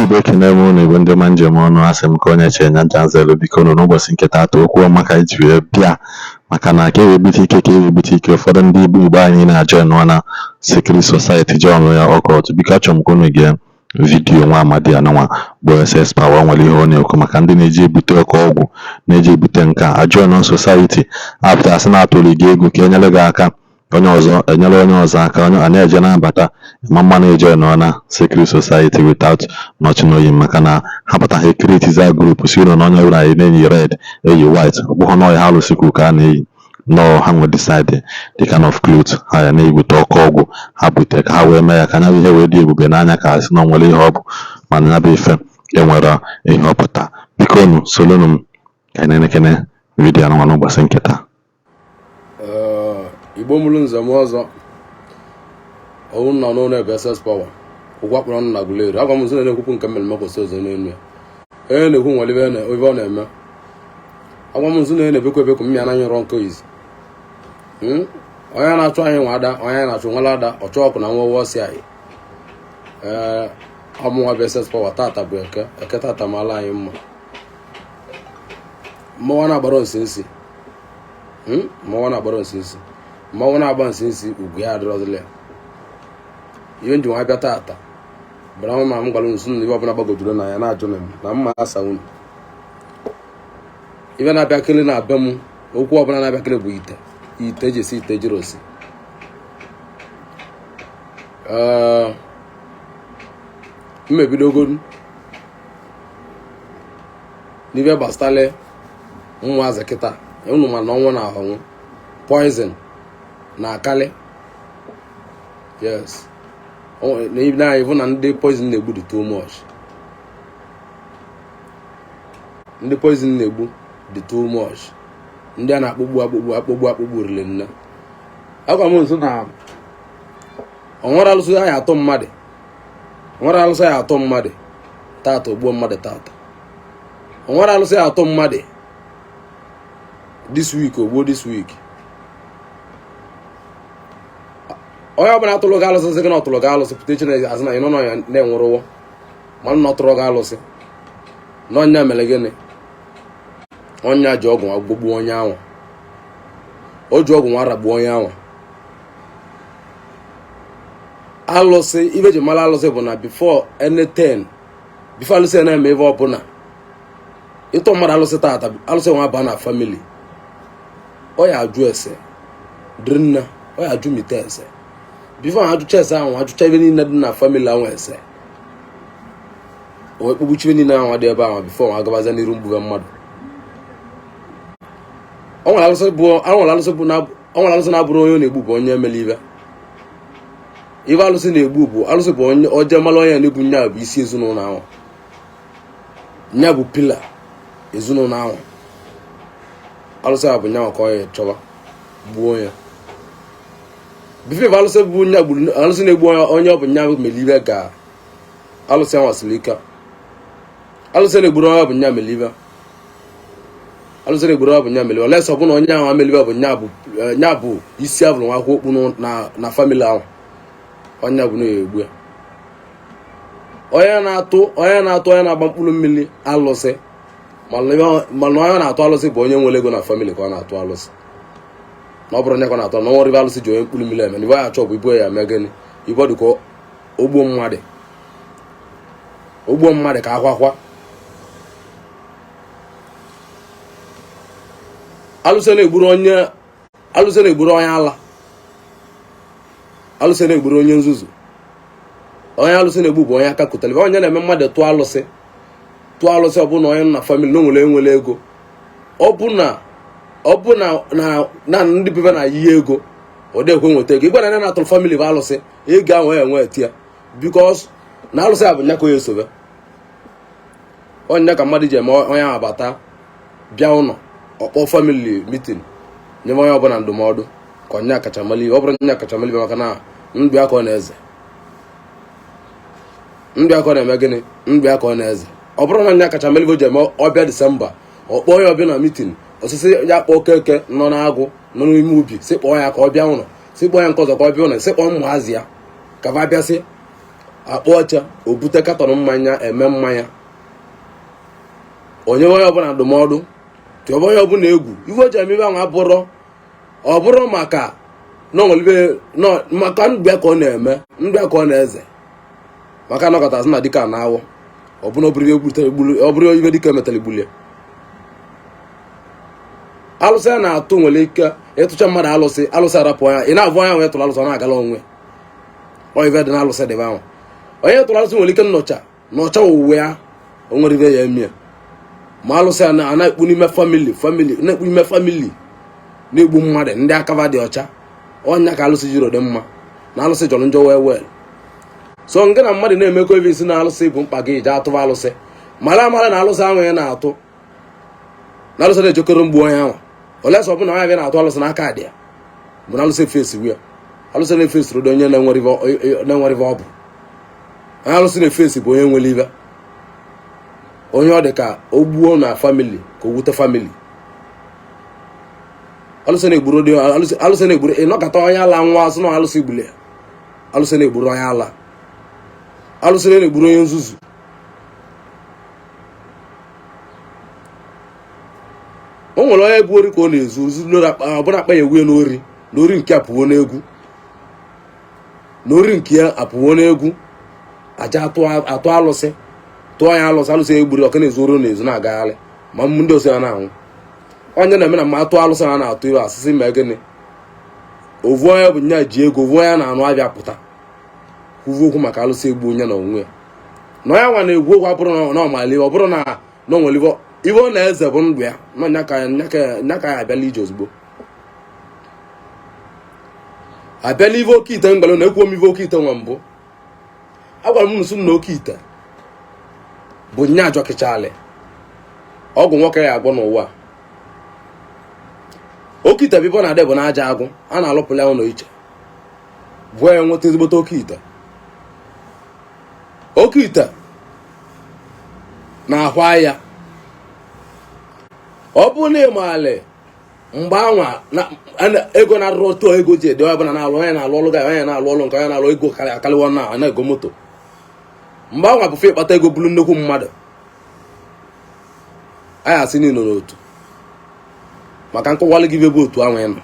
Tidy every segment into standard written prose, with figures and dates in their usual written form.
Igbo ekene m unu Igbo ndị ọma njem ọnụ, asị m ka onye chenya njanzelu biko nụ n'ụbọchị nke taata okwu ọma ka iji wee bịa maka na ka ewebute ike ụfọdụ ndị Igbo anyị na-ajọ nọ na Secret Society John ya ọkọt. Biko achọrọ m ka unu gee vidiyo nwa amadi anụnwa bụ SS Power nwere ihe ọ na-ekwu maka ndị na-eji ebute ọkụ ọgwụ, na-eji ebute nka ajọ nọ society apụta asị na-atụrụ gị ego ka enyere gị aka, onye ọzọ enyere onye ọzọ aka, onye a na-eje na-abata mma na-eje nọ na Secret Society without nothing oyi maka na ha pụta ha create group si ụlọ na onye ọbụla na-eyi red eyi white ọbụghọ na ọya ha lụsikwu ka a na-eyi nọọ ha nwe decide the kind of cloth ha ya na-ebute ọkụ ọgwụ ha bute ka ha wee mee ya ka anya bụ ihe wee dị ebube n'anya ka asị na nwere ihe ọ bụ mana ya bụ ife enwere ihe ọpụta. Biko nu solonu m ka anyị na-ekene vidiyo anụnwa n'ụbọchị nke taa. Igbo mụrụ nze m ọzọ ọwụ nọ n'ụlọ ebe SS Power ụgwọ akpọrọ nna Guleri agwa m nso na-ekwupụ nke mmemme kwụsị ọzọ n'elu ya onye na-ekwu nwere ebe ọ na-eme agwa m nso na-ebekwa ebekwu mmịa na nyụrọ nke izi onye na-achụ anyị nwa ada onye na-achụ nwala ada ọchọ ọkụ na nwa ọsị anyị ọmụnwa bụ SS Power tata bụ eke tata mala anyị mma mmanwụ na-agbara nsi mmanwụ na-agbara nsi mmanwụ na-agba nsi ugwu ya adịrọzịla ihe nji nwa bịa tata bara ma m gwara nso na ibe ọbụla gbagojuru na ya na-ajụ na mma asa unu ibe na-abịa kele na-abịa m okwu ọbụla na-abịa kele bụ ite eji esi ite jiri osi mmebidogo n'ibe gbasatale nwa aza kịta unu ma na ọnwụ na ahụnwụ poison na akali yes na ịbụ na ndị poison na-egbu dị too much ndị poison na-egbu dị too much ndị a na-akpọgbu rile nne agwa m nso na onwere alụsị ya atọ mmadụ onwere alụsị ya atọ mmadụ tata ogbuo mmadụ tata onwere alụsị ya atọ mmadụ this week ogbuo this week onye ọbụla atụrụ gị alụsị sị gị na ọtụrụ gị alụsị pụta iche na-azị na ịnọ ya na-enwụrụwọ mana na ọtụrụ gị alụsị n'ọnya mere gịnị ọnya ji ọgwụ agbogbu onye anwa o ji ọgwụ nwa ragbuo onye anwa alụsị ibe ji mara alụsị bụ na before alụsị na-eme ebe ọbụla ịtọ mmadụ alụsị tata alụsị nwa baa na famili ọ ya ajụ ese dịrị nna ọ ya ajụ mite ese before ajụcha ese ahụ ajụcha ibe niile dị na famili ahụ ese o ekpugbuchi ibe niile ahụ dị ebe ahụ before ha gabaza n'iru mgbuga mmadụ ọ nwere alụsị na-abụrụ onye na-egbu bụ onye emeli ibe alụsị na-egbu bụ alụsị bụ onye oje mara onye na-egbu nya bụ isi ezinụlọ ahụ nya bụ pila ezinụlọ ahụ alụsị a bụ nya ka onye chọba gbuo ya bifo alụsị bụ nya gburu alụsị na-egbu onye ọ bụ nya melibe ga alụsị ahụ asịrị ike alụsị na-egburu onye ọ bụ nya melibe alụsị na-egburu onye ọ bụ nya melibe olesi ọ bụ na onye ahụ amelibe bụ nya bụ isi abụrụ nwa akwụkwọ okpu na famili ahụ onye bụ na-egbu ya onye na-atụ onye na-agba mkpụrụ mmiri alụsị mana onye na-atụ alụsị bụ onye nwere ego na famili ka ọ na-atụ alụsị na ọ bụrụ onye ka ọ na-atụ na ọnwere ibe alụsị ji onye mkpụrụ mmiri eme ibe ya achọ bụ ibu ya eme gịnị ibe dị ka ogbuo mmadụ ka akwakwa alụsị na-egburu onye ala alụsị na-egburu onye nzuzu onye alụsị na-egbu bụ onye aka kụtara onye na-eme mmadụ tụọ alụsị ọ bụ na onye na famili na enwere ego ọ bụ na ndị bebe na ihe ego ọ dịkwe nweta ego igwe na na-atụrụ famili bụ alụsị ego ahụ enwe eti ya bikos na alụsị a bụ nya ka onye sobe onye ka mmadụ ji eme onye ahụ abata bịa ụlọ ọkpọ famili mitin nye onye ọbụla ndụmọdụ ka onye akacha mali ọ bụrụ onye akacha mali maka na ndụ aka ọ na-eze ndụ aka ọ na-eme gịnị ndụ aka ọ na-eze ọ bụrụ na onye akacha mali bụ ji eme ọbịa Disemba ọkpọ onye ọbịa na mitin osisi ya kpọọ keke nọ n'agụ nọ n'ime ubi si kpọọ ya ka ọ bịa ụlọ si kpọọ ya nke ọzọ ka ọ bịa ụlọ si kpọọ ụmụazị ya ka va bịasị akpọ ọcha o bute katọn mmanya eme mmanya onye ọbụla ndụmọdụ tụọba onye ọbụla egwu ife o ji eme ibe ahụ ọ bụrụ maka maka ndụ ka ọ na-eme ndụ ka ọ na-eze maka anọkọtasị na dịka na awọ ọ bụrụ ibe dịka emetara igbulie alụsị a na-atụ nwere ike ịtụcha mmadụ alụsị arapụ anya ị na-abụ anya nwee tụrụ alụsị ọ na-agala onwe ive dị na alụsị dịbe ahụ onye tụrụ alụsị nwere ike nọcha owuwe ya o nwere ibe ya emie ma alụsị a na-ekpu n'ime famili na-egbu mmadụ ndị akava dị ọcha ọnya ka alụsị jiri dị mma na alụsị jọrọ njọ wee so nke na mmadụ na-emekọ ebe isi na alụsị bụ mkpa gị je atụba alụsị mara na alụsị ahụ ya na-atụ na alụsị na-ejekọrọ mgbu onye ahụ ole sọ ọbụna onye bịa na-atụ alụsị n'aka dị ya bụ na alụsị fesi wia alụsị na-efesi rodo onye na-enwere ive ọ bụ onye alụsị na-efesi bụ onye nwere ive onye ọ dị ka o gbuo na famili ka o wute famili alụsị na-egburu ịnọkọta onye ala nwa asụ na alụsị gbule ya alụsị na-egburu onye ala alụsị na-egburu onye nzuzu o nwere onye bụ ori ka ọ na-ezu ọbụna akpa ya ewu n'ori nke apụwo n'egwu n'ori nke ya apụwo n'egwu aja atụ alụsị tụọ ya alụsị egburu ọka na-ezu oro na-ezu na-agagharị ma ndị osi ya na-anwụ onye na-eme na ma atụ alụsị ha na-atụ iwe asịsị ma gịnị ovu onye bụ nya ji ego ovu onye na-anụ abịa pụta kwuvu okwu maka alụsị egbu onye na onwe ya na onye nwa na-egwu okwu abụrụ na ọmali ọ bụrụ na o nwere ibe ọ na-eze bụ ndụ ya nya ka ya abịala ije ozugbo abịala ive oke ite mgbalo na-ekwu m ive oke ite nwa mbụ agwara m nso na oke ite bụ nya ajọkịchalị ọgwụ nwoke ya agwọ n'ụwa oke ite bịbọ na adị bụ na aja agwụ a na-alụpụla ya ụlọ iche bụ ya nweta ezigbote oke ite na-ahụ ahịa ọ bụ na ịmaalị mgbe anwa ego na-arụrụ otu ego ji ede ọbụla na-alụ onye na-alụ ọlụ ga onye na-alụ ọlụ nke onye na-alụ ego akarịwa na ego moto mgbe anwa bụ fe ịkpata ego bụrụ nnukwu mmadụ anyị asị niile n'otu maka nkọwalụ gị ivebe otu anwa ịnọ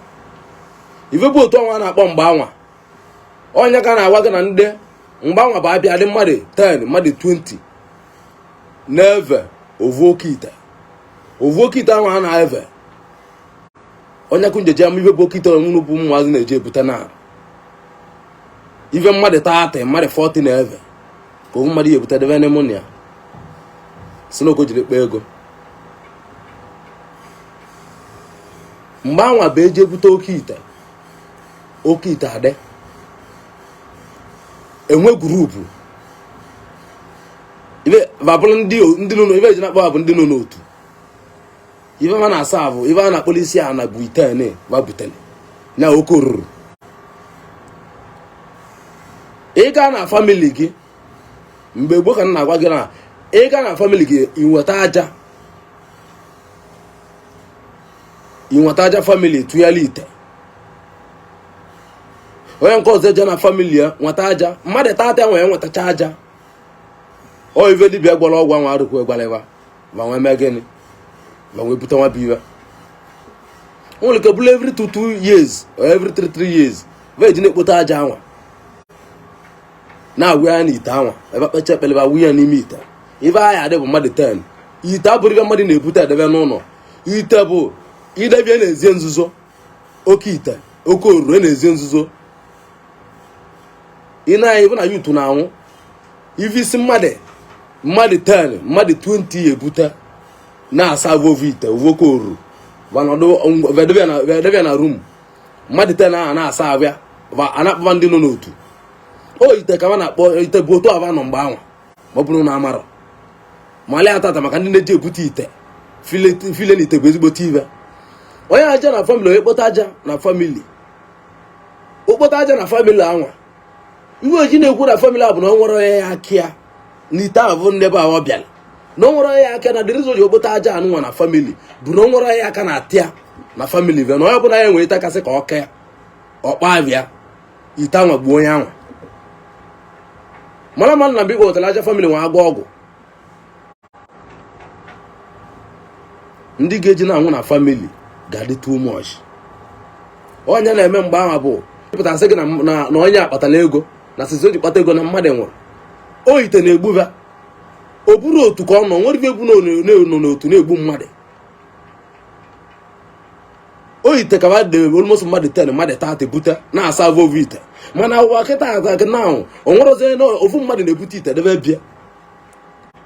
ivebe otu anwa a na-akpọ mgbe anwa onye ka na-agwa gị na ndị mgbe anwa bụ abịa dị mmadụ 10 mmadụ 20 na-eve ovu oke ite ahụ a na-eve onye kụ njeje ama ive bụ oke ite onwunu bụ ụmụazị na-eji ebute na ive mmadụ 30 mmadụ 40 na-eve ka ovu mmadụ ya ebute debe nemonia si n'oko jiri kpa ego mgbe anwa bụ eji ebute oke ite adị enwe gurupu ibe babụrụ ndị nọ ibe eji na-akpọ bụ ndị nọ n'otu ibe ma na-asa abụ ibe a na-akpọrọ isi a na bụ ite butere na oke oruru ị gaa na famili gị mgbe gboo ka m na-agwa gị na ị gaa na famili gị inweta aja famili tụnyela ite onye nke ọzọ eje na famili ya nweta aja mmadụ tata nwere nwetacha aja o ive dibịa gwara ọgwụ anwa arụkwu egwalịba ma nwee mee gịnị ma nwee bute nwa bụ ive o nwere ike bụrụ every 2 years or every 3 years veji na-ekpote aja anwa na-agwụ ya na ite anwa ebe kpecha ekpelebe awụ ya n'ime ite ive ahịa adị bụ mmadụ 10 ite abụrụ ive mmadụ na-ebute edebe n'ụlọ ite bụ idebie na-ezie nzuzo oke ite oke oruru na-ezie nzuzo ị na-anyị bụ na yutu na-anwụ ive isi mmadụ 10 mmadụ 20 ya ebute na-asa vovu ite oke oruru vedebia na rum mmadụ 10 ahụ na-asa abịa anakpụba ndị nọ n'otu o ite ka a na-akpọ ite bụ otu aba nọ mgbe anwa ma ọ bụrụ na amarọ mali atata maka ndị na-eji ebute ite file na ite bụ ezigbote ive onye aja na famili onye kpọta aja na famili okpọta aja na famili anwa iwe oji na-ekwu na famili a bụ na o nwere onye ya akịa na ite ahụ bụ ndị ebe ahụ ọ bịara na o nwere onye ya aka na dịrịzi oji okpọta aja anụnwa na famili bụ na o nwere onye ya aka na atịa na famili ve na onye ọbụla ya nwere ite kasị ka ọ ka ọkpa abịa ite anwa gbuo onye anwa mara mmadụ na mgbe Igbo wetara aja family nwa agwa ọgwụ ndị ga-eji na-anwụ na family ga-adị too much. Onye na-eme mgbe ahụ bụ ịpụta sị gị na onye akpatala ego na sisi o ji kpata ego na mmadụ nwụrụ. O ite na-egbuba o buru otu ka ọ nọ nwere ife egbu nọ n'otu na-egbu mmadụ. O ite ka ba debe almost mmadụ 10 mmadụ 30 bute na-asa vovu ite mana ụwa kịta aga na ahụ o nwere ozi na ofu mmadụ na-ebute ite debe bịa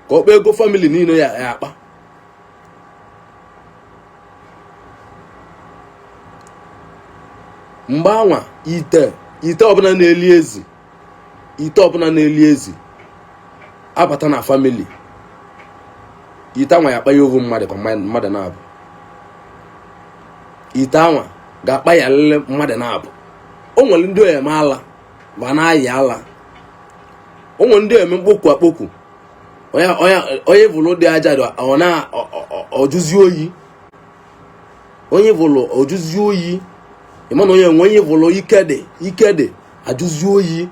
ka ọ kpa ego family niile ya akpa. Mgbe anwa ite ọbụla na-eli ezi abata na family ite anwa ya akpa ya ovu mmadụ ka mmadụ na-abụ. Ite anwa ga-akpa ya lele mmadụ na-abụ. O nwere ndị eme ala ma na-ayị ala. O nwere ndị eme mkpoku akpoku onye vụlụ dị aja ọ na ojuzi oyi. Onye vụlụ ojuzi oyi ịma na onye vụlụ ike dị ajụzi oyi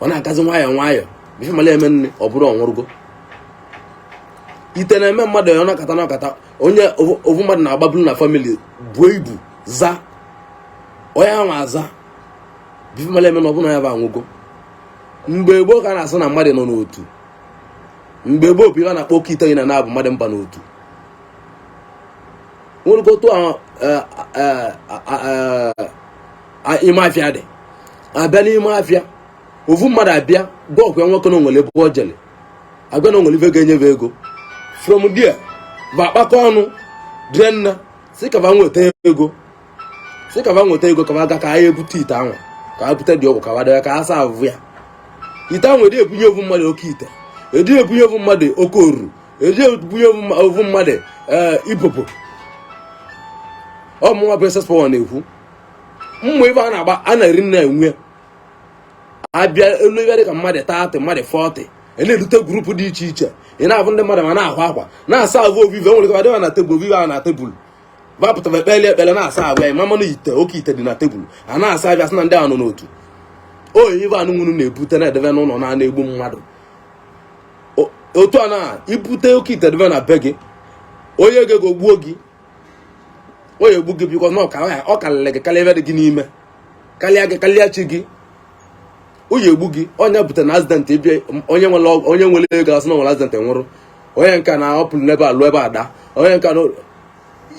ọ na-agazi nwayọọ bife mala eme nne ọ bụrụ ọnwụrụgo. Ite na-eme mmadụ ọ nakata onye ovu mmadụ na-agbabulu na family buo ibu za onye ahụ aza bife mala eme na ọ bụrụ ya bụ anwụgo. Mgbe gboo ka a na-asị na mmadụ nọ n'otu. Mgbe gboo bụ ihe a na-akpọ oke ite na na-abụ mmadụ mba n'otu. Nwere otu ime afịa dị abịa n'ime afịa ovu mmadụ abịa gwa ọkwa ya nwoke na onwere ebe o jele abịa na onwere ife ga-enyebe ego from there ba akpakọ ọnụ dịre nna si ka ba nweta ego ka ba ga ka anyị ebute ite anwa ka ha bute dị ọgwụ ka ba dịa ka ha saa avụ ya. Ite anwa edi ebunye ovu mmadụ oke ite edi ebunye ovu mmadụ oke oruru edi ebunye ovu mmadụ ipopo. Ọmụnwa Princess Power na-ekwu mmụ ibe a na-agba a na-eri nna enwe abịa elu ibe dị ka mmadụ 30 mmadụ 40 na-erute grupu dị iche iche ị na-abụ ndị mmadụ ma na-ahụ akwa na-asa avụ ovive nwere ka dịwa na tebụl ovive a na tebụl bapụtara ekpele na-asa agwa ya mama na ite oke ite dị na tebụl a na-asa abịa sị na ndị anọ n'otu. Oyi ibe anụ nwunu na-ebute na-edebe n'ụlọ na-egbu mmadụ. Otu a na ibute oke ite debe na be gị onye ga-ego gbuo gị onye egbu gị bikọ na ọ karịrị gị karịa ebe dị gị n'ime karịa chi gị. Onye egbu gị onye butere na accident ebe onye nwere ego asị na nwere accident nwụrụ onye nka na ọpụrụ n'ebe alụ ebe ada onye nka na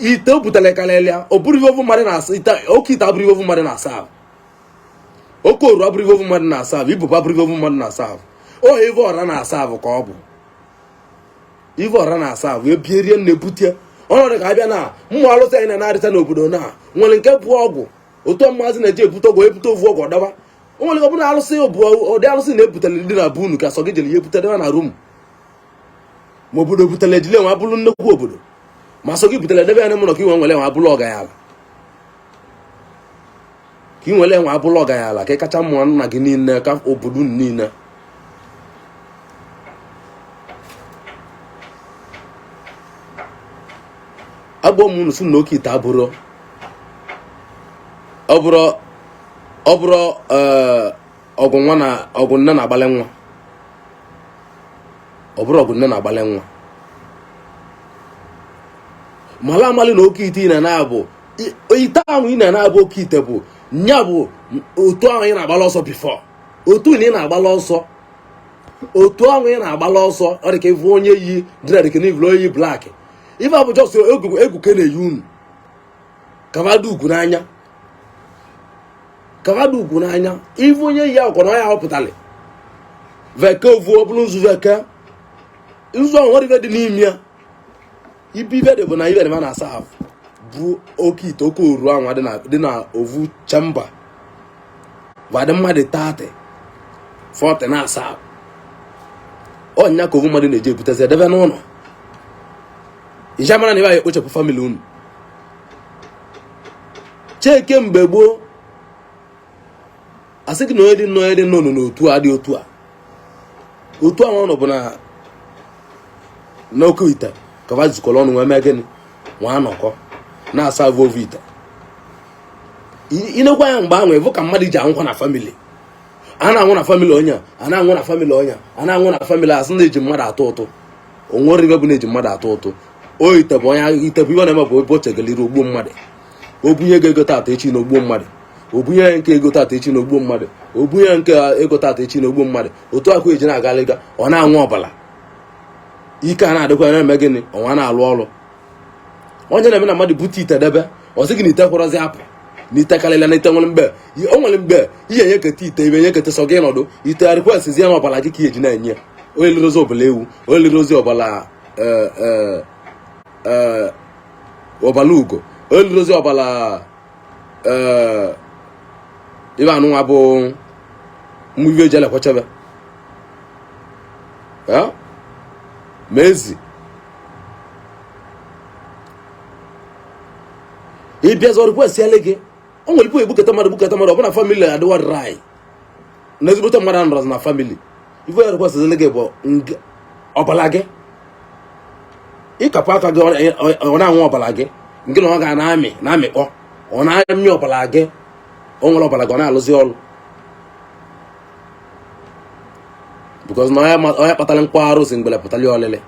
ite o butere karịa ọ bụrụ ive ovu mmadụ na-asa oke ite abụrụ ive ovu mmadụ na-asa ahụ. Oke oru abụrụ ive ovu mmadụ na-asa ahụ. Ibubo abụrụ ive ovu mmadụ na-asa ahụ. Onye ive ọra na-asa ahụ ka ọ bụ ive ọra na-asa ahụ ebierie na-ebute ọnọdụ ka abịa na mmụ alụsị anyị na-arịta n'obodo na nwere nke bụ ọgwụ otu mmazi na-eji ebute ọgwụ ebute ovu ọgwụ ọdaba. O nwere ọ bụla alụsị ụdị alụsị na-ebutere ndị na bụ unu ka sọ gị jere ihe butere na rum ma obodo butere ejile nwa bụrụ nnukwu obodo ma sọ gị butere debe ya n'ụlọ ka inwe nwere nwa bụrụ ọganyala ka ị nwere nwa bụrụ ọganyala ka ị kacha mmụọ nna gị niile ka obodo niile. Agba ụmụnụ si na oke ite abụrụ ọgụ nne na-agbalị nwa. Ọ bụrụ ọgụ nne na-agbalị nwa mala amali na oke ite ị na-abụ ite ahụ ị na-abụ oke ite bụ nya bụ otu ahụ ị na-agbala ọsọ bifọ otu ị na-agbala ọsọ otu ahụ ị na-agbala ọsọ ọ dị ka ịfụ onye yi dịna dịka n'ivụl oyi blak ife abụ jọs egwu ke na-eyi unu kavada ugwu n'anya ife onye yi akwụkwọ na ọya họpụtali veke ovu ọ bụrụ nzu veke nzu ahụ nwere ife dị n'ime ya ibe ife dị bụ na ife dị ma na-asa ahụ bụ oke ite oke oru anwa dị na ovu chamba vadị mmadụ 30-40 na-asa ahụ. Ọnya ka ovu mmadụ na-eji ebutezi edebe n'ụlọ ije mara na ebe anyị ekpochapụ famili unu. Cheke mgbe gboo asị gị na onye dị nọ n'otu a dị otu a otu ahụ ọnụ bụ na n'oke ite ka va zukọrọ ọnụ nwee mee gịnị nwa anọkọ na-asa vovu ite. Inekwa ya mgbe ahụ evu ka mmadụ ji anwụkwa na famili a na-anwụ na family onye a na-anwụ na family onye a na-anwụ na family asị na-eji mmadụ atụ ụtụ onwere ibe bụ na-eji mmadụ atụ ụtụ o ite bụ onye ite bụ iwe na-eme bụ ebe o chegaliri ogbuo mmadụ o bunye ga ego tata echi na ogbuo mmadụ o bunye nke ego tata echi na ogbuo mmadụ o bunye nke ego tata echi na ogbuo mmadụ otu akụ eji na-agaliga ọ na-anwụ ọbala ike a na-adịkwa na-eme gịnị ọnwa na-alụ ọrụ onye na-eme na mmadụ bute ite debe ọ sị gị na ite kwụrọzi apụ na ite karịla na ite nwere mgbe o nwere mgbe ihe enye keta ite ibe enye keta sọ gị nọdụ ite rekwesịzi ya na ọbala gị ka eji na-enye onye lere ozi ọbala ewu onye lere ozi ọbala ọbala ugo onye lere ozi ọbala ibe anụnwa bụ mwive eji elekwachebe ma ezi ịbịazi ọrụ kwesịala gị o nwere ibu ebukata mmadụ ọbụna famili adịwa rai na ezigbote mmadụ anọrọzi na famili ibu ya rekwesịzili gị bụ ọbala gị ịkapụ aka gị ọ na-anwụ ọbala gị nke na ọ ga na-amịkpọ ọ na-amị ọbala gị o nwere ọbala gị ọ na-alụzi ọrụ because na onye kpatara nkwa arụsị mgbele pụtali ọlịlị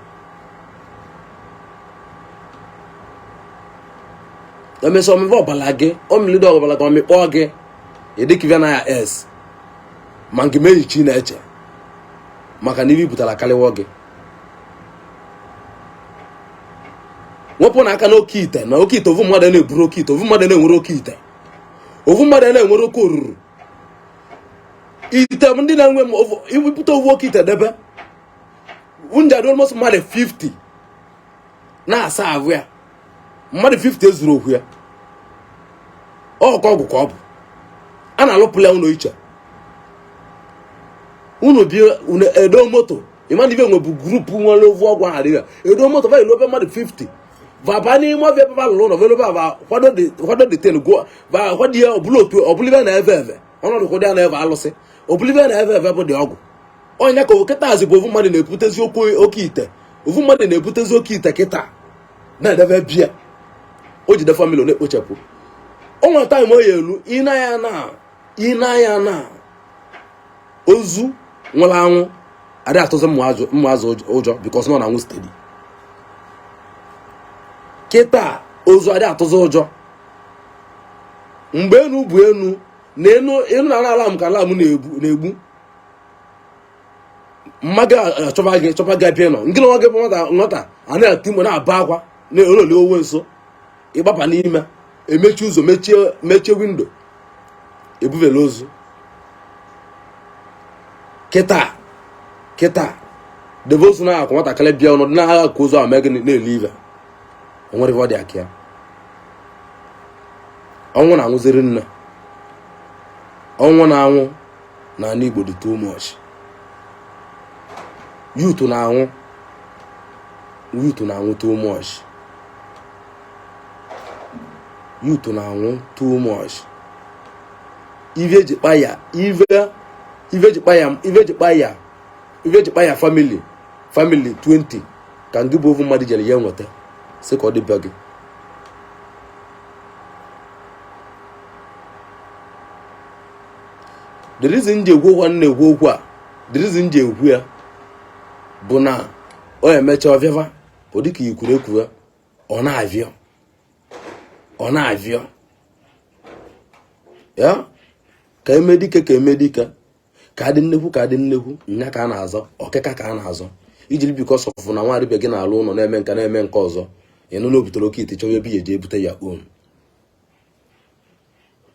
emesi ọmịbe ọbala gị omilido ọbala gị ọmịkpọ gị edekivia na ya es ma nke meji chi na-eche maka na ibi butara karịwa gị wepụ na aka na oke ite na oke ite ovu mmadụ na-eburu oke ite ovu mmadụ na-enwere oke ite ovu mmadụ na-enwere oke oruru ite ndị na-enwe ibute ovu oke ite debe ndị almost mmadụ 50 na-asa ahụ ya mmadụ 50 ezuru okwu ya ọkọ ọgwụ ka ọ bụ a na-alụpụla ya ụlọ iche unu bi edo moto ịmana ibe nwe bụ grupu nwere ovu ọgwụ ahụ adịghị edo moto va ilobe mmadụ 50 vaba n'ime ọbịa ebe alụrụ ụlọ velobe ava kwado deten go va kwadi ya ọbụla otu ọbụlibe na-eve eve ọnọdụ kwado ya na-eve alụsị ọbụlibe na-eve eve bụ dị ọgwụ onye ka oketa azị bụ ovu mmadụ na-ebutezi oke ite ovu mmadụ na-ebutezi oke ite kịta na-edebe bịa o jide famili na-ekpochapụ o nwere taịm o ya elu ịna ya na ozu nwụrụ anwụ adịghị atụzi mmụazụ ụjọ bikos nọ na anwụ stedi kịta ozu adịghị atụzi ụjọ mgbe enu bụ enu na enu na ala m ka ala m na-egbu mmadụ chọba gị abịa nọ nke na nwa gị bụ nwata a na-ati mgbe na-aba akwa na-ololi owe nso ịgbapa n'ime emechi ụzọ mechie windo ebuvela ozu kịta debe ozu na akwa nwatakịrị bịa ọnọdụ na-agha ka ozu ahụ mee gị na-ele ive onwere ọ dị aka ya ọnwụ na-anwụziri nne ọnwụ na-anwụ na ala Igbo dị too much youth na-anwụ too much youth na-anwụ too much ive eji kpa ya family 20 ka ngị bụ ovu mmadụ jere ya nweta sị ka ọ dịbịa gị the reason ji egwu na-ekwu okwu a the reason ji ekwu ya bụ na o emecha ọbịava ọ dịka ikwuru ekwu ọ na-avịọ ya ka emedike ka adị nnekwu nya ka a na-azọ ọkịka ka a na-azọ ijiri bikos ọfụ na nwaanyị gị na-alụ ụlọ na-eme nke ọzọ ịnụ na obutere oke ite chọwa ebe ya eji ebute ya on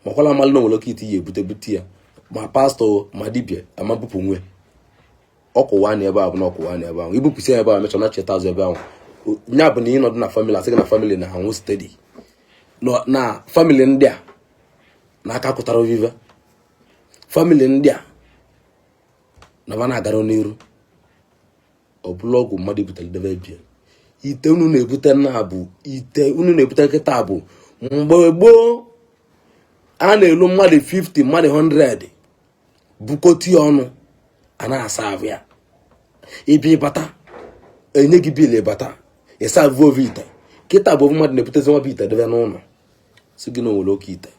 makwala amalị na nwere oke ite ya ebute ya ma pastọ ma dibịa ama bupụ nwe ọkụwa na ebe ahụ na ọkụwa na ebe ahụ ibupụsi ya ebe ahụ mechọ na cheta azụ ebe ahụ nya bụ na ịnọdụ na famili asị gị na famili na anwụ stedi na famili ndị a na-aka kụtara ovive famili ndị a na ba na-agara n'iru ọ bụla ọgwụ mmadụ butere debe bie ite unu na-ebute nkịta bụ mgbe gboo a na-elu mmadụ 50 mmadụ 100 bukoti ọnụ a na-asa ahụ ya ibi ịbata enye gị bil ịbata ịsa vuovu ite kịta bụ mmadụ na-ebutezi nwa bụ ite debe n'ụlọ si gị na onwere oke ite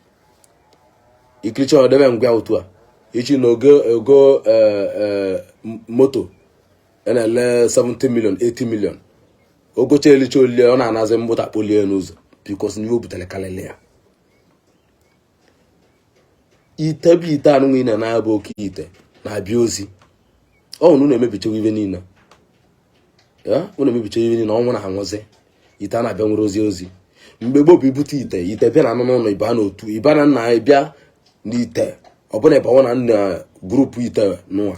ikiricha ọ debe ngwa otu a Ishi na ogo moto na-ele 70 million 80 million ogocha elicha olie ọ na-anazi mbụta kpolie n'ụzọ because n'ihe o butere karịrị ya. Ite bụ ite anụ niile na-abụ oke ite na-abịa ozi unu na-emebicha ibe niile ya unu emebicha ibe niile ọnwụ na ha nwụzi ite a na-abịa nwere ozi mgbe gboo bụ ibute ite bịa na anụ n'ụlọ ịba n'otu ịba na nna bịa n'ite ọbụna ịba na nna grupu ite nụwa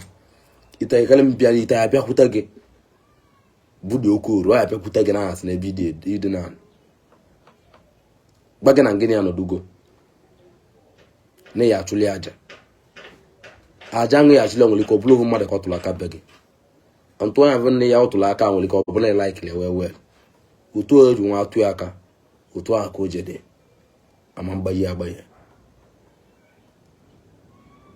ite ekele mbịa ite abịakwute gị budo okoru ya abịakwute gị na asị na ebe ịdị na gba gị na ngịnị ya nọdugo na ya achụli aja nwe ya achụli nwere ike ọ bụrụ ofu mmadụ ka ọ tụrụ aka be gị ntụ anya bụ nne ya ọ tụrụ aka nwere ike ọ bụla ịlaikili wee otu o ji nwa atụ aka otu a ka o jede ama mgbaghe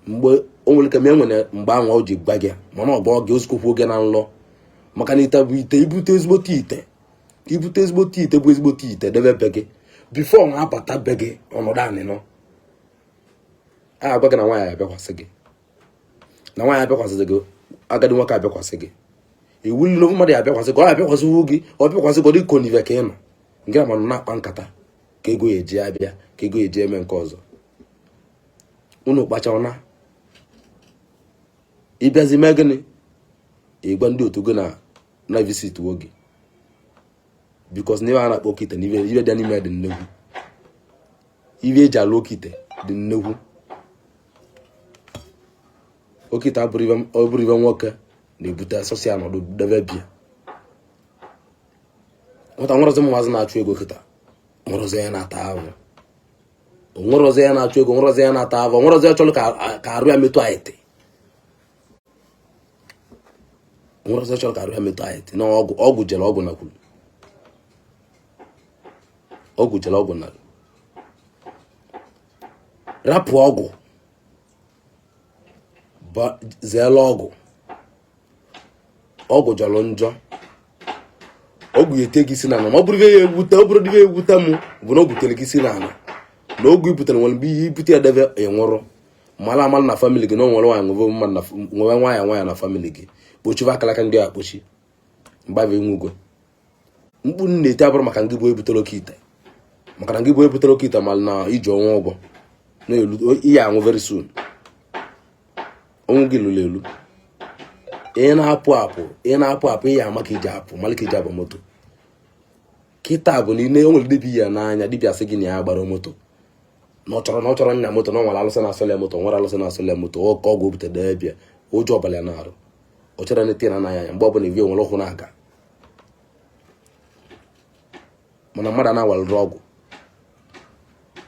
mgbe o nwere ike enwere mgbe ahụ o ji gba gị mana ọ bụ oge ozikokwu oge na nlọ maka na ite bụ ite ibute ezigbote ite bụ ezigbote ite debe be gị bifo nwa abata be gị ọnọdụ anị nọ a gwa gị na nwaanyị abịakwasị gị agadi nwoke abịakwasị gị iwu niile mmadụ ya abịakwasị gị ọ abịakwasị gị ọ bịakwasị gị ọ dị konive ka ị nọ nke na manụ na-akpa nkata ka ego eji abịa ka ego eji eme nke ọzọ unu kpachawa na ịbịazi mee gịnị ịgwa ndị otu gị na visit oge bikos na ibe a na-akpọ okite na ibe dị n'ime dị nnegwu ibe eji alụ okite dị nnegwu okite ọ bụrụ ibe nwoke na-ebute asọsị ya nọdụ debe bịa nwata nwerozi mmazị na-achụ ego kịta nwerozi ya na-ata ahụ nwerozi ya na-achụ ego nwerozi ya na-ata ahụ nwerozi ya chọrọ ka arụ ya metụ aịtị nwerozi ya chọrọ ka arụ ya metụ aịtị na ọgwụ jere ọgwụ nakwuru ọgwụ jere ọgwụ na rapụ ọgwụ zeela ọgwụ jọrọ njọ ọgwụ ete gị si n'ala ma ọ bụrụ ihe ewute ọ bụrụ dị ewute m bụ na o butere gị si n'ala na ọgwụ ibutere nwere mgbe ihe ibute ya debe enwụrụ mala amalụ na famili gị na onwere nwaanyị nwaanyị na famili gị kpochiva akalaka ndị a kpochi mgbabe nwugo mkpu na-ete abụrụ maka ngị bụ ebutere oke ite maka na ngị bụ ebutere oke ite malụ na iji ọnwa ụgwọ na-elu ihe anwụ very soon ọnwụ gị lụrụ elu ị na-apụ apụ ihe ama ka iji apụ mala ka iji agba moto kịta bụ na o nwere dibịa ya n'anya dibịa sị gị na ya gbara moto na ọ chọrọ nya moto na ọ nwere alụsị na-asọlịa moto nwere alụsị na-asọlịa moto ka ọgwụ obute debịa ụjọ ọbala ya na-arụ ọ chọrọ nete na anya ya mgbe ọbụla evi nwere ụkwụ na-aga mana mmadụ na-awalụrụ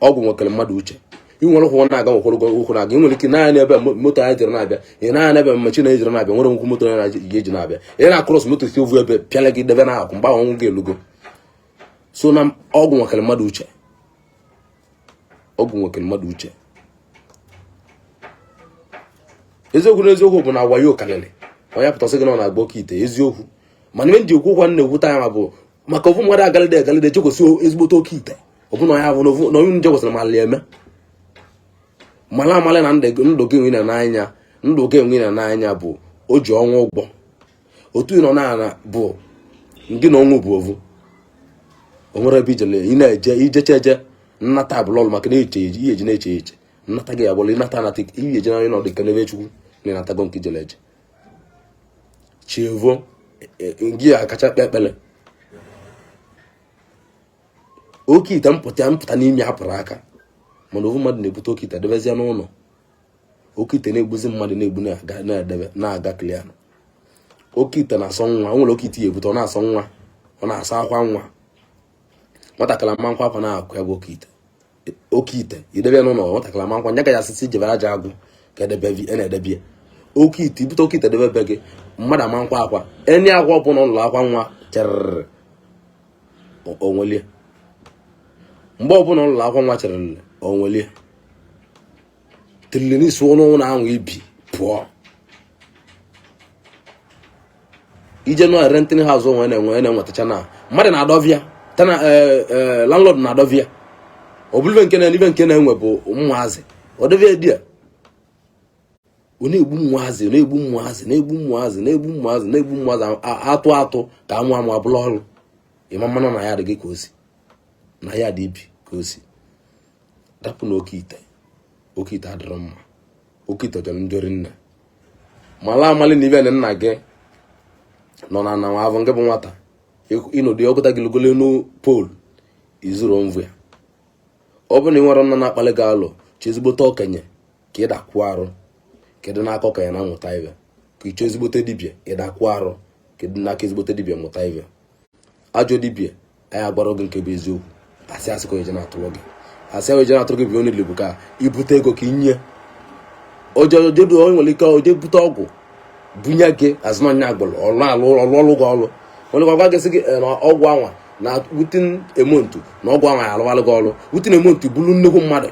ọgwụ nwekere mmadụ uche ị nwere ụkwụ na-aga ụkwụ na-aga ị nwere ike naanị ebe moto anyị jere na-abịa ị naanị ebe mmachi na ejere na-abịa nwere nkwụ moto ya eji na-abịa ị na-akụrọs moto si ovu ebe pịala gị debe na akwụ mgbe ahụ ọnwụ gị elugo so na ọgwụ nwekere mmadụ uche eziokwu na eziokwu bụ na wayo karịrị onye pụtasị gị na ọ na-agba oke ite eziokwu mana ihe ndị okwu ụkwa na-ekwuta ya ma bụ maka ofu mmadụ agalide jekwasị ezigbote oke ite ọ bụ na ya bụ na onye nje kwesịrị mala eme mala amala na ndụ gị enwe n'anya bụ o ji ọnwa ụgwọ otu ị nọ na bụ gị na ọnwụ bụ ovu o nwere ebe ijele ị na-eje ijeche nnata abụla ọlụ maka ihe eji na-eche eche nnata gị abụla ịnata ihe eji na onye nọdụ kene ebe chukwu na ịnatago nke ijele eje chievo gị akacha kpe ekpele oke ite mpụta n'ime hapụrụ aka mana ofu mmadụ na-ebute oke ite debezie n'ụlọ oke ite na-egbuzi mmadụ na-egbu na-edebe na-aga klianụ oke ite na-asọ nwa o nwere oke ite ya ebute ọ na-asọ nwa ọ na-asa akwa nwa nwatakịrị ama nkwa akwa na-akụ ya bụ oke ite idebe n'ụlọ nwatakịrị ama nkwa nya ga ya asịsị jebere aja agwụ ka na-edebie oke ite ibute oke ite debe be gị mmadụ ama nkwa akwa enyi akwa ọbụla ụlọ akwa nwa cherịrị onwelie mgbe ọbụla ụlọ akwa nwa cherịrị onwelie tirili n'isi ụlọ ahụ ibi pụọ ije nọ rentin haus onwe na-enwetacha na mmadụ na-adọvịa tana landlord na-adọvịa ọ bụrụ ibe nke na-enwe bụ ụmụazị ọ dọvịa di ya na-egbu mmụazị atụ ka amụ abụla ọrụ ịma mmanụ na ya dị gị ka o si na ya dị ibi ka o si dapụ na oke ite adịrọ mma oke ite jọrọ njọrị nna mala amali na ibe na nna gị nọ na na avọ nke bụ nwata ịnọdụ ọgụta gị logolo n'pol izuru mvụ ya ọ bụ na ị nwere nna na-akpali gị alụ chi ezigbote okenye ka ị dakwuo arụ kedu n'aka okenye na-amụta ibe ka ịchọ ezigbote dibịa ịdakwuo arụ kedu n'aka ezigbote dibịa mụta ibe ajọ dibịa anyị agbara gị nke bụ eziokwu asị ka oje na-atụrụ gị asị oje na-atụrụ gị bụ onye Igbo ka ibute ego ka inye ojedu onye nwere ike oje bute ọgwụ bunye gị azụmanya agbụrụ ọrụ gị ọrụ onye gwagwa gị sị gị na ọgwụ anwa na wutin emontu na ọgwụ anwa ya alụwalụ gị ọrụ wutin emontu bụrụ nnukwu mmadụ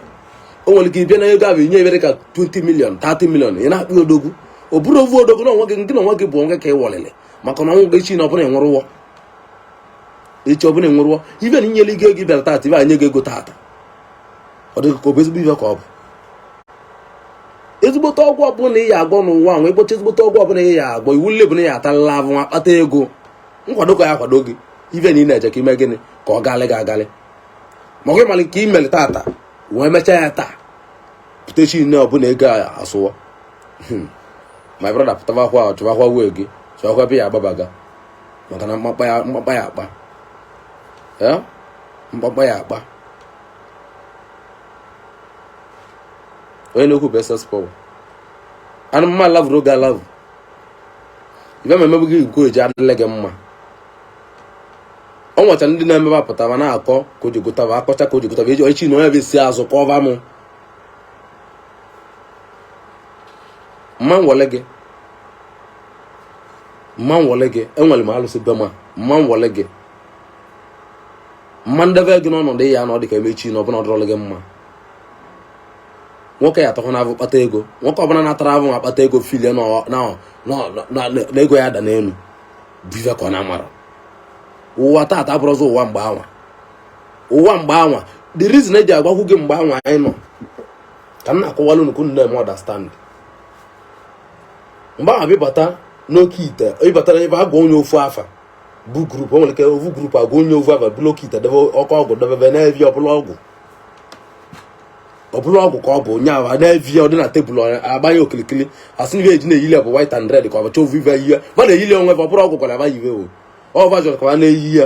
o nwere ike ịbịa na ego ahụ inye ebere ka 20 million 30 million ị na-akpụ odogwu ọ bụrụ ovu odogwu na onwe gị nke na onwe gị bụ onwe ka ị wọlịlị maka na ọnwụ gị chi na ọbụla enwerụwọ echi ọbụla enwerụwọ ibe na inyere ego gị bịara tata ibe anye gị ego tata ọ dịghị ka ọ bụ ezigbo ibe ka ọ bụ ezigbote ọgwụ ọbụla ị ya agwọ n'ụwa nwe ịgbochi ezigbote ọgwụ ọbụla ị ya agwọ iwu nle bụ na ya atalala avụ nwa kpata ego nkwado ka ya kwado gị ibe na ị na-eje ka ime gịnị ka ọ galị gị agalị ma ọ gị mara ka imeli tata wee mechaa ya taa pụtechi nne ọbụla ego asụwa my brother pụtabakwa chụbakwa wee gị chụbakwa ebe ya agbabaga maka na mkpakpa ya akpa mkpakpa ya akpa onye na-ekwu bụ ss power anụ mma lavụrụ oge alavụ ibe ma emegbu gị nke oji adịle gị mma ọ nwacha ndị na-emebe apụtaba na-akọ ka o ji gotaba akọcha ka o ji gotaba eji echi na onye bụ isi azụ ka ọva mụ mma nwole gị enwere m alụsị be mma nwole gị mma ndebe gị n'ọnọdụ ya na ọ dị ka emechi na ọbụla ọdụrọlụ gị mma nwoke ya atọkọ na avụ kpata ego nwoke ọbụla na-atara avụ ma kpata ego filie na ego ya da n'elu bive ka ọ na-amara ụwa tata abụrụzi ụwa mgbe anwa the reason eji agwakwu gị mgbe anwa anyị nọ ka m na-akọwalụ nnukwu nne m understand mgbe ahụ ịbata n'oke ite ịbatara ebe agwa onye ofu afa bụ grupu o nwere ike ofu grupu agwa onye ofu afa bụrụ oke ite debe ọkọ ọgwụ debebe na-evi ọbụla ọgwụ ka ọ bụ onye ahụ na-evi ọ dị na tebụl agbanye okilikili asị na eji na-eyili bụ white and red ka ọ bacha ovu ive ihe ma na-eyili onwe ọ bụrụ ọgwụ kwara aba yive ọ vajọrọ ka a na-eyi ya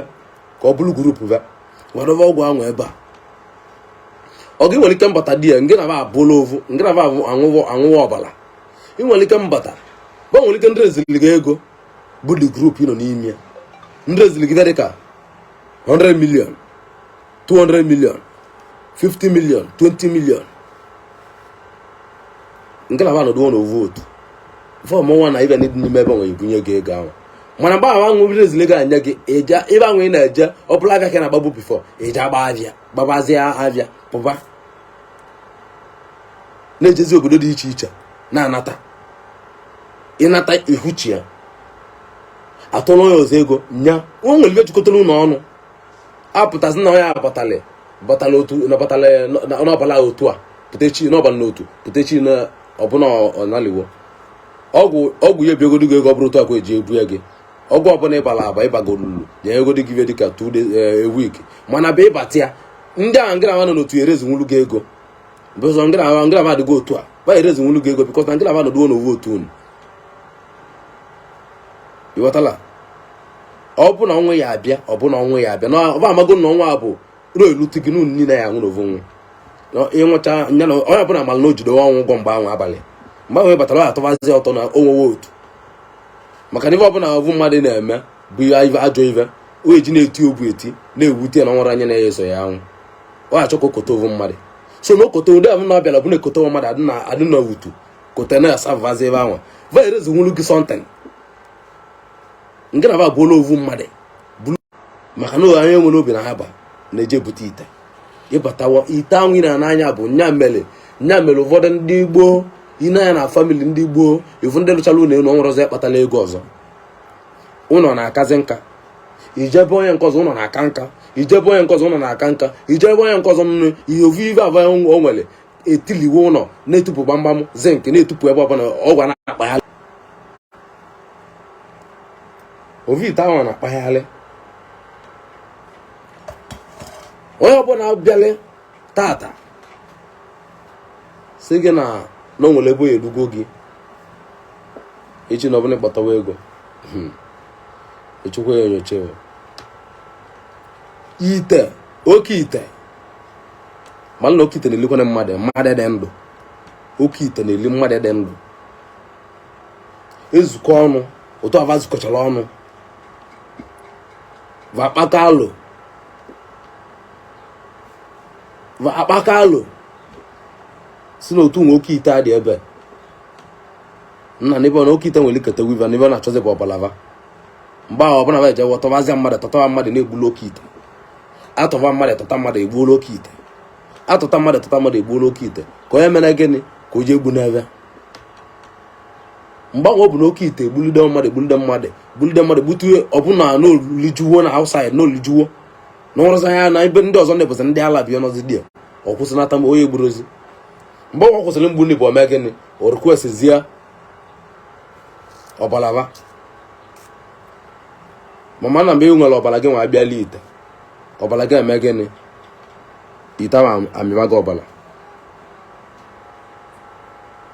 ka ọ bụrụ grupu va wadebe ọgwụ ahụ ebe a ọ gị nwere ike mbata di ya nke na abụla ovu nke na anwụwa ọbara ị nwere ike mbata ba nwere ike ndị ezili gị ego bụ the group nọ n'ime ndị ezili gị ka 100 million 200 million 50 million 20 million nke na nọdụ na votu fọm nwa na ibe n'ime ebe nwere ebunye gị ego ahụ mana mgbe ahụ anwụ ezili gị anya gị eje ebe ahụ ị na-eje ọbụla aka ka na-agbabụ bifọ eje gbabazie avịa pụba na-ejezi obodo dị iche iche na-anata ịnata ihuchi ya atụrụ onye ọzọ ego nya o nwere ibe jikọtara ụlọ ọnụ apụtazi na onye batala otu n'ọbala otu a pụtechi n'ọbala n'otu pụtechi na ọbụna ọnaliwo ọgwụ ya ebiogodi gị ego ọ bụrụ otu akwa eji ebu ya gị ọgwụ ọbụla ịbala aba ịbagolulu ya egodi gị dịka 2 days a week mana be ịbata ya ndị ahụ ngịra nọ n'otu erezinwulu gị ego bụzọ ngịra adịgo otu a ba erezinwulu gị ego bikọs na ngịra nọduo n'ovu otu unu ịghọtala ọ bụ na ọnwa ya abịa na ọba amago na ọnwa bụ ruo eluti gị n'unu niile ya nwụ n'ovu nwa ịnwụcha nya na onye ọbụla mara na o jide ọnwụ ụgwọ mgbe ahụ abalị mgbe ahụ batara ọ atụbazi ọtọ na onwewe otu maka na ife ọbụla ọbụ mmadụ na-eme bụ ihe ajọ ive o eji na-eti obu eti na-ewute na ọnwara anya na-eso ya anwụ ọ achọ ka okote ovu mmadụ so na okote ụdị ahụ na ọbịala bụ na ekote ovu mmadụ adị na wutu kote na asavazi ebe ahụ vairezi nwulu gị sọnten nke na bụola ovu mmadụ maka na anya nwere obi na ha ba na-eje bute ite ịbatawa ite anwụ ị na-anya bụ nya mere ụfọdụ ndị gboo ine anya na famili ndị gboo ifu ndị lụchara ụlọ elu ọnwụrọzi akpatala ego ọzọ ụlọ na-akazi nka ijebe onye nke ọzọ ụlọ na-aka nka ijebe onye nke ọzọ ụlọ na-aka nka ijebe onye nke ọzọ nnu ihe ovu ive ava o nwere na-etiliwe ụlọ na-etupụ gbamgbam zinc na-etupụ ebe ọbụla ọgwụ na-akpaghalị ovite ahụ na-akpaghalị onye ọbụla bịalị tata si gị na o nwere ebe edugo gị echi na ọbụla ịkpatawa ego echukwa ya enyocha ite oke ite mana na oke ite na-elikwana mmadụ dị ndụ oke ite na-eli mmadụ dị ndụ ezukọ ọnụ otu ava zukọchara ọnụ va akpaka alụ si n'otu nwe oke ite adị ebe nna n'ebe na oke ite nwere ikete wiva n'ebe ọ na-achọzi bụ ọbalava mgbe ahụ ọbụla va eje wọtọvazia mmadụ tọtawa mmadụ na-egbulu oke ite atọva mmadụ tọta mmadụ egbuola oke ite atụta mmadụ tọta mmadụ egbuola oke ite ka onye mere gịnị ka o ji egbu n'ebe mgbe ahụ ọ bụ na oke ite egbulide mmadụ gbutue ọbụna n'olijuwo na outside n'olijuwo na ọrụzi anya na ebe ndị ọzọ na-ebuzi ndị ala bịa n'ọzi dị ọ kwụsịnata onye egburozi mgbe ọ kwụsịrị mgbu ndị bụ ome gịnị o rekwesizie ọbalava mama na mgbe ị nwere ọbala gị nwa abịala ite ọbala gị eme gịnị ite amịma gị ọbala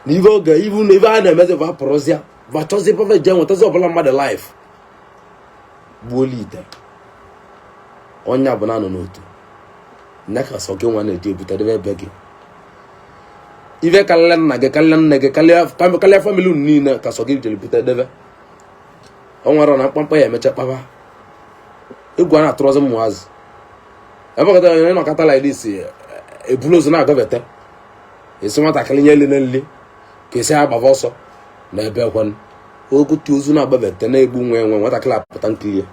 n'ive oge ivu na ive a na-emezi vapụrụzia vachọzi pave je nwetazi ọbụla mmadụ life gbuola ite ọnya bụ na anọ n'otu nne ka sọ gị nwa na-eji ebutadebe ebe gị ive karịrị nna gị karịrị nne gị karịa famili unu niile ka sọ gị jere butadebe ọ nwere na mkpamkpa ya emecha kpaba egwu a na-atụrọzi ụmụazị ebekọta onye nọkọta like this ebulu ozu na-agọbete esi nwatakịrị nye ele na nli ka esi agbava ọsọ na ebe ekwen ogotu ozu na-agbabete na-egbu nwe nwatakịrị apụta nkiri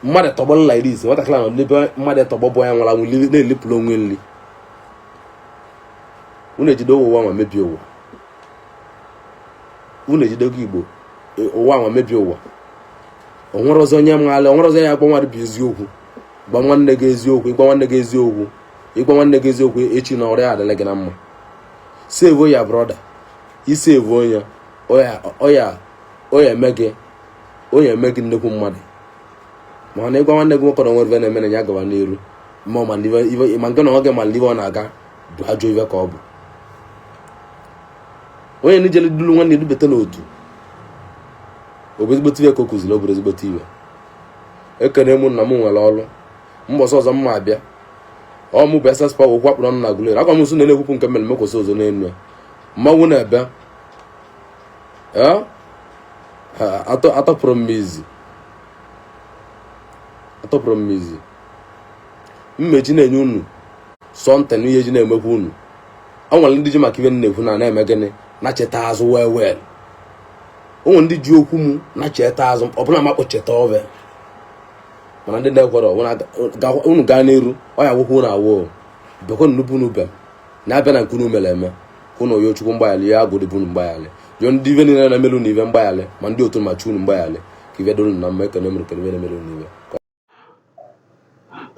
mmadụ tọgbọrọ like this nwatakịrị nọ n'ebe mmadụ tọgbọ bụ ya nwara anwụ na-elepụrụ onwe nri unu ejide ụwa nwa mebie ụwa unu ejidego Igbo ụwa nwa mebie ụwa onwere ọzọ onye nwale onwere ọzọ ya agba mmadụ bụ eziokwu gba nwanne gị eziokwu ịgba nwanne gị eziokwu echi na ọrịa adịla gị na mma save ya brọda isave onye oya eme gị nnekwu mmadụ ma na ịgwa nwanne gị nwoke na onwere na-eme na ya gaba n'iru ma nke na oge ma live ọ na-aga bụ ajọ ive ka ọ bụ onye nijele dulu nwanne edubete n'otu obezigbote ive ka o kụziri ọ bụrụ ezigbote ive ekene mụ nna m nwere ọrụ mbọsị ọzọ mma abịa ọ mụ bụ ss power okwu akpụrụ ọnụ na Agụleri akwa m nso na-ekwupụ nke mere mekwụsị ọzọ n'elu ya mmanwụ na-ebe atọpụrụ m izi mmechi na-enye unu sọnten ihe ji na-emekwa unu ọ nwere ndị ji maka ive na-ekwu na-eme gịnị na-cheta azụ wel o nwere ndị ji okwu m na-cheta azụ ọbụla makpọ cheta ọve mana ndị na-ekwere unu gaa n'iru ọ ya gwụkwa unu awụ bekwa nnukwu unu be na-abịa na nke unu mere eme ka unu oyo chukwu mgbaghali ya agụdịbụ unu mgbaghali jụọ ndị ive niile na-emere unu ive mgbaghali ma ndị otu machi unu mgbaghali ka ive dolu na mma ekene mere kene mere unu ive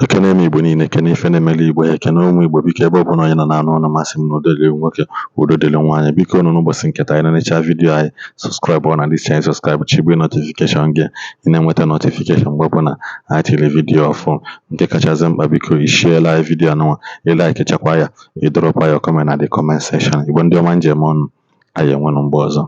ekene m Igbo niile ekene ife na-emeli Igbo ya ekene ụmụ Igbo biko ebe ọ bụla onye nọ na-anụ ụlọ masị m na udele nwoke udo dịrị nwaanyị biko nụ n'ụbọchị nketa anyị na-enecha vidiyo anyị sọskraịbụ na dis channel sọskraịbụ chigbe notifikeshọn gị ị na-enweta notifikeshọn mgbe ọbụla anyị tiri vidiyo ọfụ nke kachasị mkpa biko ishiela anyị vidiyo anụnwa ịlaiki chakwa ya ịdọrọkwa ya kọment na the comment section Igbo ndị ọma njem ọnụ anyị enwenụ mgbe ọzọ